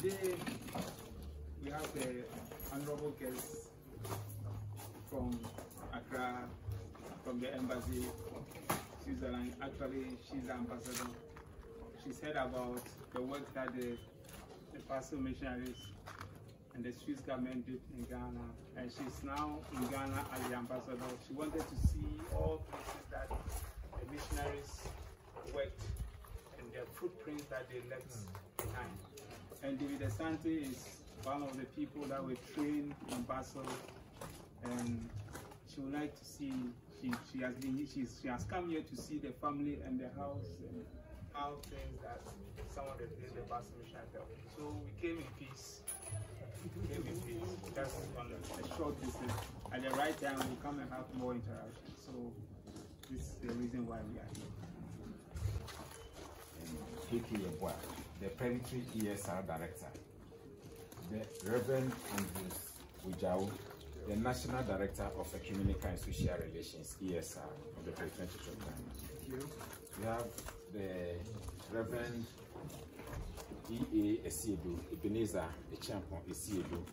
Today we have the honorable guest from Accra, from the embassy, Switzerland. Actually, she's the ambassador. She's heard about the work that the pastoral missionaries and the Swiss government did in Ghana, and she's now in Ghana as the ambassador. She wanted to see all places that the missionaries worked and the footprints that they left behind. And David Asante is one of the people that were trained in Basel, and she would like to see. She has come here to see the family and the house and how things that some of the things the Basel mission did. So we came in peace. Just on a short visit. At the right time, we'll come and have more interaction. So this is the reason why we are here. The Predatory ESR Director, the Reverend Andrews Ujau, the National Director of Ecumenical and Social Relations ESR of the Predatory Church of Ghana. We have the Reverend E.A. Esiedu, Ebenezer, the champion Esiedu,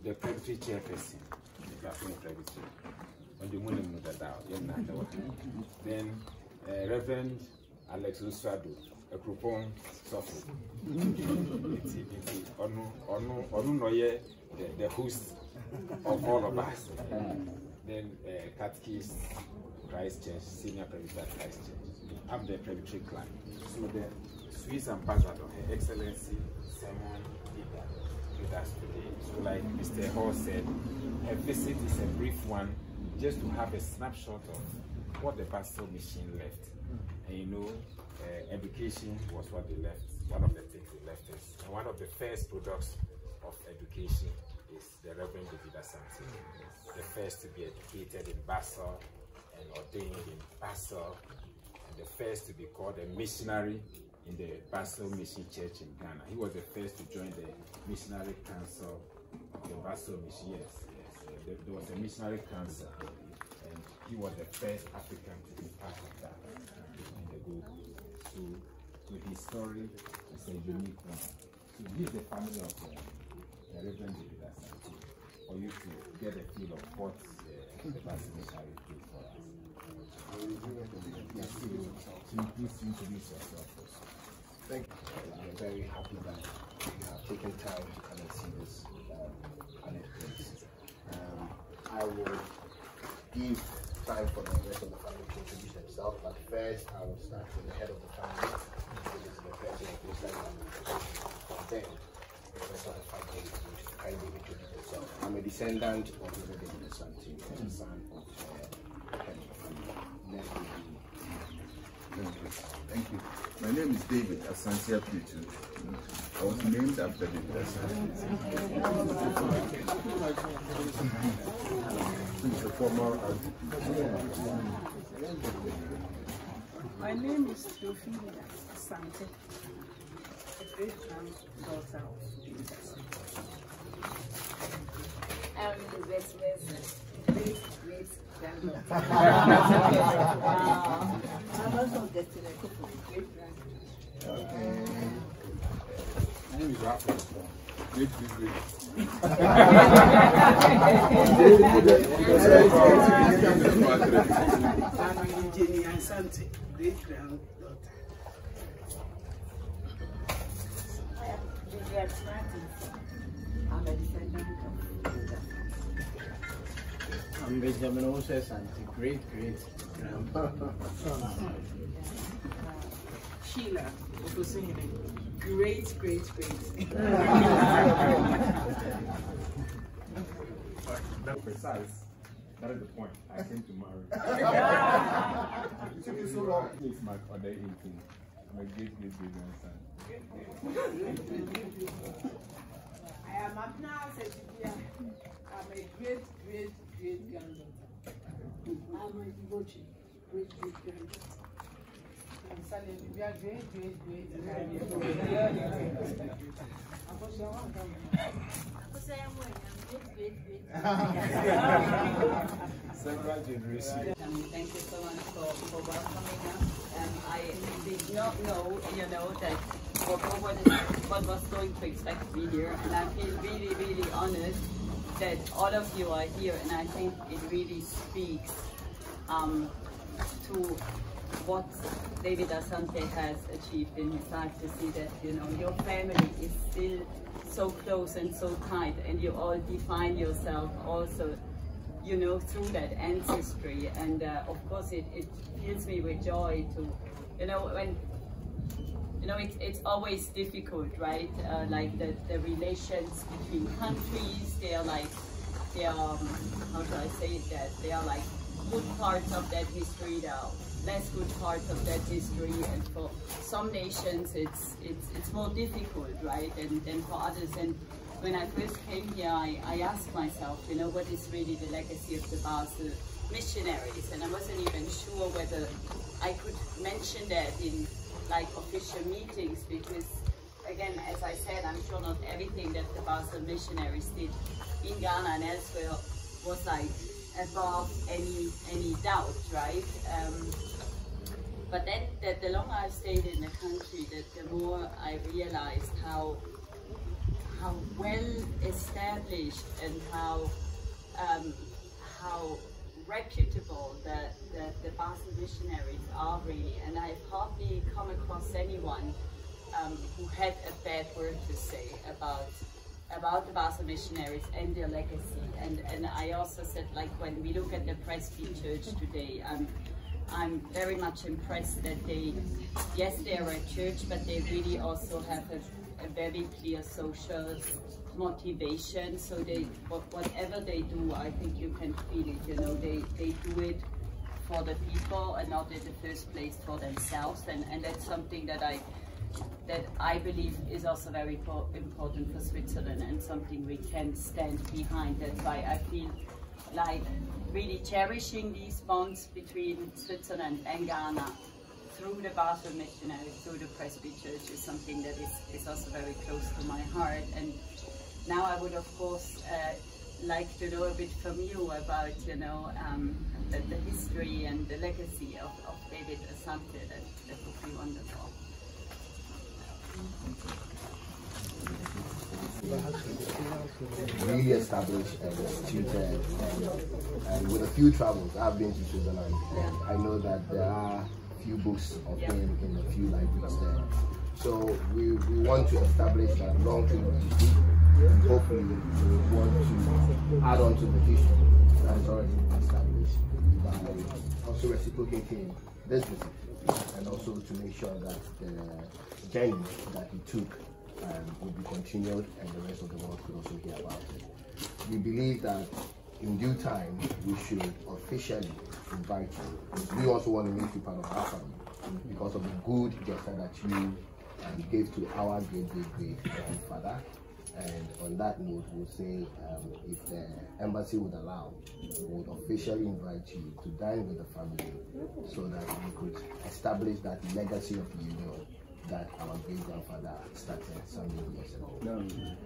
the Predatory Chairperson, the Gafin Predatory, on the Munim Mudadao, then Reverend Alex Usado, Akropong Sofu, the host of all of us, then Catechist Christ Church, Senior Presbyter Christ Church. I'm the Predatory clan. So the Swiss ambassador, Her Excellency Simon Ida, with us today. So like Mr. Hall said, her visit is a brief one, just to have a snapshot of what the pastoral mission left. And you know, education was what they left, one of the things they left us. And one of the first products of education is the Reverend David Asante, the first to be educated in Basel and ordained in Basel, and the first to be called a missionary in the Basel Mission Church in Ghana. He was the first to join the Missionary Council of the Basel Mission. Yes. There was a Missionary Council, and he was the first African to be part of that in the group. So his story is a unique one. So this is the family of the Reverend David Asante, for you to get a feel of what the Basel Missionary did for us. Yes, so please introduce yourself first. Thank you. I'm very happy that you have taken time to come and see this place. I will give time for the rest of the family to introduce themselves, but first I will start with the head of the family, which is the president of this and then the rest of the family will kindly introduce themselves. I'm a descendant of the Reverend Asante, a son of the head of the family. Next will be. Thank you. My name is David Asante Pitu. I was named after David Asante. He's a former My name is Asante, a great-granddaughter of Jesus. I'm the great-great-granddaughter. I'm also getting a couple of great-grandchildren. My name is Raphael. Great. I'm Jenny Asante, great-granddaughter. I'm a descendant of Judah. I'm Benjamin Asante, great-great-grandpa. Sheila, great. Precise. That is the point. I came to marry. It took you so long. It's my other 18. I'm a great grandson. I am up now, said I'm a great granddaughter. I'm a devotion, great granddaughter. I'm saying we are great Several generations. Thank you so much for welcoming us. I did not know, that what was going to expect me here, and I feel really honored that all of you are here, and I think it really speaks to what David Asante has achieved in his life, to see that, your family is still so close and so tight, and you all define yourself also, through that ancestry. And of course it fills me with joy to, when, it's always difficult, right? Like the relations between countries, they are, how do I say that? They are like good parts of that history, there are less good parts of that history, and for some nations it's more difficult, right, than for others. And when I first came here, I asked myself, what is really the legacy of the Basel missionaries, and I wasn't even sure whether I could mention that in official meetings, because again, as I said, I'm sure not everything that the Basel missionaries did in Ghana and elsewhere was above any doubt, right? But then the longer I stayed in the country, the more I realized how well established and how reputable the Basel missionaries are really. And I've hardly come across anyone who had a bad word to say about the Basel missionaries and their legacy. And I also said, when we look at the Presby Church today, I'm very much impressed that they are a church, but they really also have a very clear social motivation. So whatever they do, I think you can feel it, they do it for the people and not in the first place for themselves. And that's something that I believe is also very important for Switzerland, and something we can stand behind. That's why I feel like really cherishing these bonds between Switzerland and Ghana through the Basel missionaries, through the Presby Church, is something that is also very close to my heart. And now I would of course like to know a bit from you about the history and the legacy of David Asante. That would be wonderful. Really established and instituted, and with a few travels, I've been to Switzerland, and I know that there are few books of him in a few libraries there. So we want to establish that long-term history, and hopefully we want to add on to the history that is already established by also reciprocating this visit, and also to make sure that the journey that he took will be continued, and the rest of the world could also hear about it. We believe that in due time we should officially invite you. We also want to make you part of our family because of the good gesture that you gave to our great grandfather. And on that note, we'll say if the embassy would allow, we would officially invite you to dine with the family so that we could establish that legacy of union that our great-grandfather started some years ago.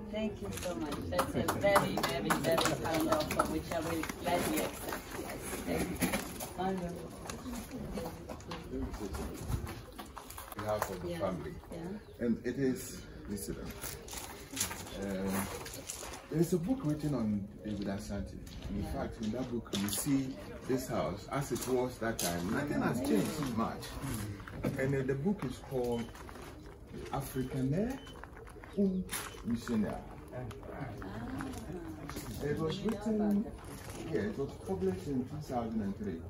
Thank you so much. That's a very kind offer, which I will gladly accept. Yes, thank you. Wonderful. On behalf of the family. Yeah. And it is, listen, there is a book written on David Asante. In fact, in that book, you see this house as it was that time. Nothing has changed much. And the book is called Africaner und Missionaire. It was written, it was published in 2003.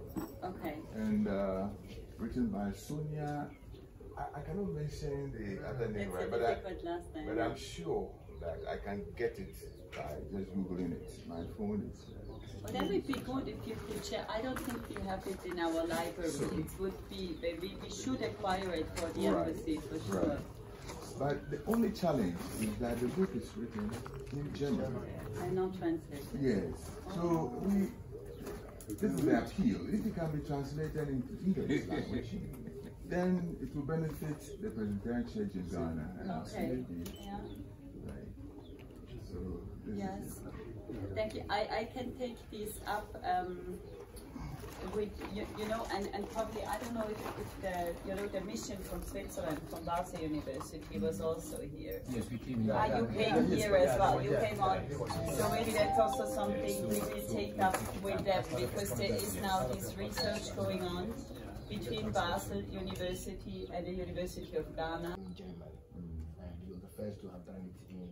Okay. And written by Sonia. I cannot mention the other name, right? But I'm sure that I can get it by just Googling it. My phone is. But that would be good if you could share. I don't think we have it in our library. It would be, we should acquire it for the embassy for sure. Right. But the only challenge is that the book is written in German. And not translated. Yes. So this is the appeal. If it can be translated into English language, then it will benefit the Presbyterian Church in Ghana. Okay. Yeah. Right. So this yes. Thank you. I can take this up with you know, and probably I don't know if the the mission from Switzerland, from Basel University, was also here. Yes, we came here. You came here as well. You came on. So maybe that's also something we will take up with them, because there is now this research going on between Basel University and the University of Ghana. In German, and you're the first to have done it in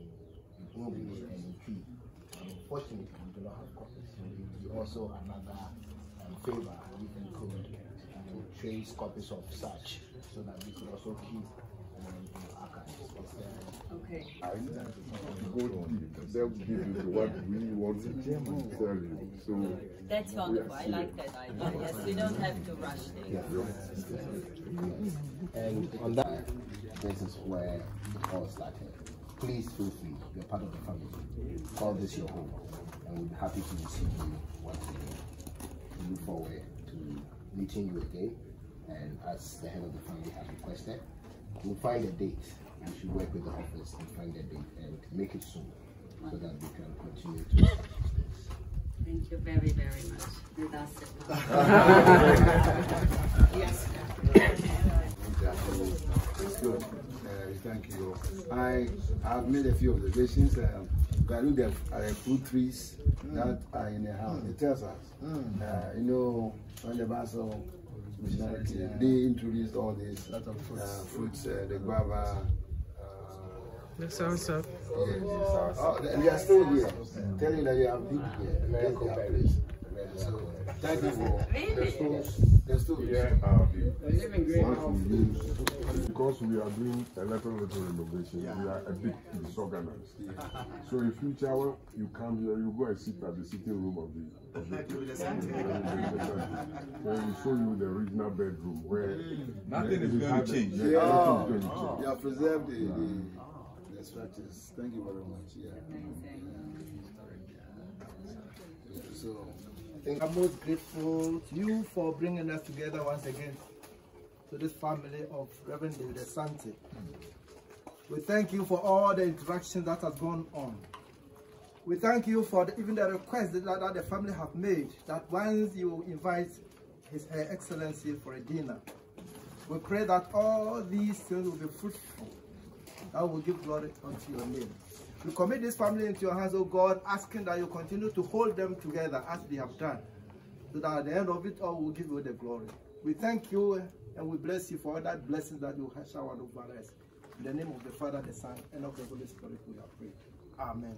English and in Cree. Unfortunately, we do not have copies. We also another favor we can code to trace copies of such, so that we could also keep in archives. Okay. That gives you what we want to tell you. So that's wonderful. I like that idea. Yes, we don't have to rush things. And on that, this is where it all started. Please feel free. You're part of the family. Call this your home, and we'll be happy to receive you once again. We look forward to meeting you again, and as the head of the family has requested, we'll find a date. We should work with the office and find a date and make it soon, so that we can continue to discuss this. Thank you very, very much. With us. Yes. It's good. Thank you. I've made a few observations. I look at fruit trees that are in the house. It tells us, you know, when the Basel missionary, they introduced all these fruits, the guava. The salsa. Yes, and they are still here, telling that they have people here. So, thank you for the stories. Because we are doing a little renovation, we are a bit disorganized. So in future, when you come here, you go and sit at the sitting room of the Then we show you the original bedroom where nothing is going to change. You have preserved the structures. Thank you very much. So, I'm most grateful to you for bringing us together once again, to this family of Reverend David Asante. We thank you for all the interactions that has gone on. We thank you for even the request that the family have made, that once you invite Her Excellency for a dinner, we pray that all these things will be fruitful, that will give glory unto your name. We commit this family into your hands, O God, asking that you continue to hold them together as they have done, so that at the end of it all, we'll give you the glory. We thank you and we bless you for all that blessings that you have showered over us. In the name of the Father, the Son, and of the Holy Spirit, we have prayed. Amen.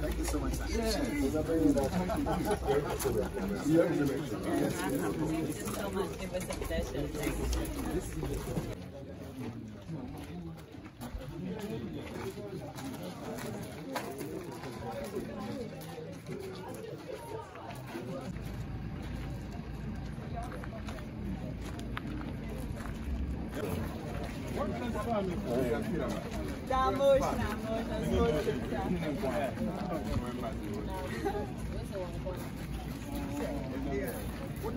thank you so much. Thank you so much. It was a pleasure. Thank you. What